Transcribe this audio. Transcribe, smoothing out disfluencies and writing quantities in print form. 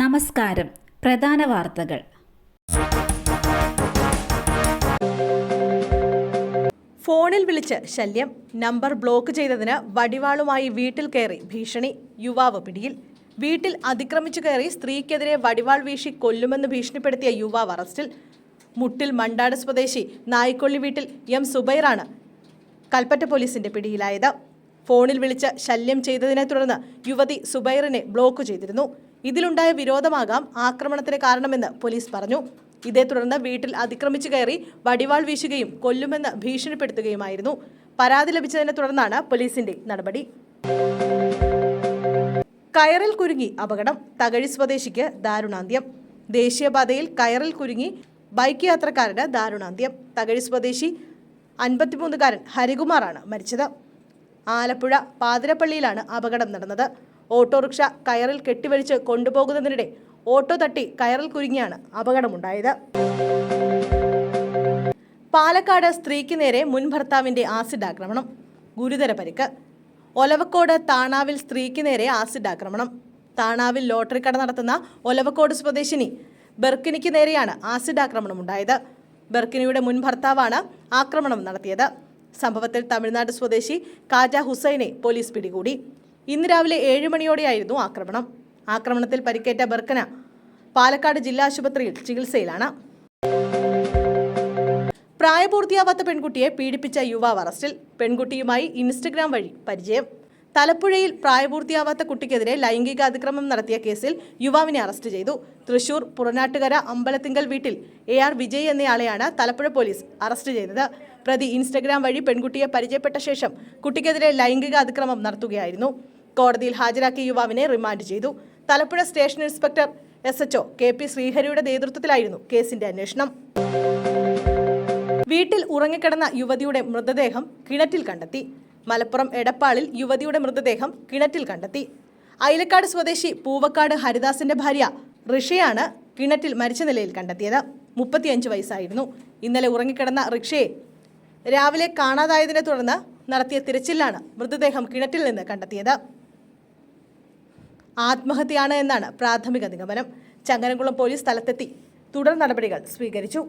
നമസ്കാരം. പ്രധാന വാർത്തകൾ. ഫോണിൽ വിളിച്ച് ശല്യം, നമ്പർ ബ്ലോക്ക് ചെയ്തതിന് വടിവാളുമായി വീട്ടിൽ കയറി ഭീഷണി, യുവാവ് പിടിയിൽ. വീട്ടിൽ അതിക്രമിച്ചു കയറി സ്ത്രീക്കെതിരെ വടിവാൾ വീശി കൊല്ലുമെന്ന് ഭീഷണിപ്പെടുത്തിയ യുവാവ് അറസ്റ്റിൽ. മുട്ടിൽ മണ്ടാട് സ്വദേശി നായിക്കൊള്ളി വീട്ടിൽ എം സുബൈറാണ് കൽപ്പറ്റ പോലീസിന്റെ പിടിയിലായത്. ഫോണിൽ വിളിച്ച് ശല്യം ചെയ്തതിനെ തുടർന്ന് യുവതി സുബൈറിനെ ബ്ലോക്ക് ചെയ്തിരുന്നു. ഇതിലുണ്ടായ വിരോധമാകാം ആക്രമണത്തിന് കാരണമെന്ന് പോലീസ് പറഞ്ഞു. ഇതേ തുടർന്ന് വീട്ടിൽ അതിക്രമിച്ചു കയറി വടിവാൾ വീശുകയും കൊല്ലുമെന്ന് ഭീഷണിപ്പെടുത്തുകയുമായിരുന്നു. പരാതി ലഭിച്ചതിനെ തുടർന്നാണ് പോലീസിന്റെ നടപടി. കയറിൽ കുരുങ്ങി അപകടം, തകഴി സ്വദേശിക്ക് ദാരുണാന്ത്യം. ദേശീയപാതയിൽ കയറിൽ കുരുങ്ങി ബൈക്ക് യാത്രക്കാരന് ദാരുണാന്ത്യം. തകഴി സ്വദേശി 53-കാരൻ ഹരികുമാറാണ് മരിച്ചത്. ആലപ്പുഴ പാതിരപ്പള്ളിയിലാണ് അപകടം നടന്നത്. ഓട്ടോറിക്ഷ കയറിൽ കെട്ടിവലിച്ച് കൊണ്ടുപോകുന്നതിനിടെ ഓട്ടോ തട്ടി കയറിൽ കുരുങ്ങിയാണ് അപകടമുണ്ടായത്. പാലക്കാട് സ്ത്രീക്ക് നേരെ മുൻ ഭർത്താവിന്റെ ആസിഡ് ആക്രമണം, ഗുരുതര പരിക്ക്. ഒലവക്കോട് താണാവിൽ സ്ത്രീക്ക് നേരെ ആസിഡ് ആക്രമണം. താണാവിൽ ലോട്ടറി കട നടത്തുന്ന ഒലവക്കോട് സ്വദേശിനി ബെർക്കിനിക്ക് നേരെയാണ് ആസിഡ് ആക്രമണം ഉണ്ടായത്. ബെർക്കിനിയുടെ മുൻ ഭർത്താവാണ് ആക്രമണം നടത്തിയത്. സംഭവത്തിൽ തമിഴ്നാട് സ്വദേശി കാജ ഹുസൈനെ പോലീസ് പിടികൂടി. ഇന്ന് രാവിലെ 7 മണിയോടെയായിരുന്നു ആക്രമണം. ആക്രമണത്തിൽ പരിക്കേറ്റ ബെർക്കന പാലക്കാട് ജില്ലാ ആശുപത്രിയിൽ ചികിത്സയിലാണ്. പ്രായപൂർത്തിയാവാത്ത പെൺകുട്ടിയെ പീഡിപ്പിച്ച യുവാവ് അറസ്റ്റിൽ. പെൺകുട്ടിയുമായി ഇൻസ്റ്റഗ്രാം വഴി പരിചയം. തലപ്പുഴയിൽ പ്രായപൂർത്തിയാവാത്ത കുട്ടിക്കെതിരെ ലൈംഗിക അതിക്രമം നടത്തിയ കേസിൽ യുവാവിനെ അറസ്റ്റ് ചെയ്തു. തൃശൂർ പുറനാട്ടുകര അമ്പലത്തിങ്കൽ വീട്ടിൽ AR വിജയ് എന്നയാളെയാണ് തലപ്പുഴ പോലീസ് അറസ്റ്റ് ചെയ്തത്. പ്രതി ഇൻസ്റ്റഗ്രാം വഴി പെൺകുട്ടിയെ പരിചയപ്പെട്ട ശേഷം കുട്ടിക്കെതിരെ ലൈംഗിക അതിക്രമം നടത്തുകയായിരുന്നു. കോടതിയിൽ ഹാജരാക്കിയ യുവാവിനെ റിമാൻഡ് ചെയ്തു. Thalappuzha station inspector SHO KP ശ്രീഹരിയുടെ നേതൃത്വത്തിലായിരുന്നു കേസിന്റെ അന്വേഷണം. വീട്ടിൽ ഉറങ്ങിക്കിടന്ന യുവതിയുടെ മൃതദേഹം കിണറ്റിൽ കണ്ടെത്തി. മലപ്പുറം എടപ്പാളിൽ യുവതിയുടെ മൃതദേഹം കിണറ്റിൽ കണ്ടെത്തി. അയിലക്കാട് സ്വദേശി പൂവക്കാട് ഹരിദാസിന്റെ ഭാര്യ റിഷയാണ് കിണറ്റിൽ മരിച്ച നിലയിൽ കണ്ടെത്തിയത്. 35 വയസ്സായിരുന്നു. ഇന്നലെ ഉറങ്ങിക്കിടന്ന റിഷയെ രാവിലെ കാണാതായതിനെ തുടർന്ന് നടത്തിയ തിരച്ചിലാണ് മൃതദേഹം കിണറ്റിൽ നിന്ന് കണ്ടെത്തിയത്. ആത്മഹത്യയാണ് എന്നാണ് പ്രാഥമിക നിഗമനം. ചങ്ങരംകുളം പോലീസ് സ്ഥലത്തെത്തി തുടർ നടപടികൾ സ്വീകരിച്ചു.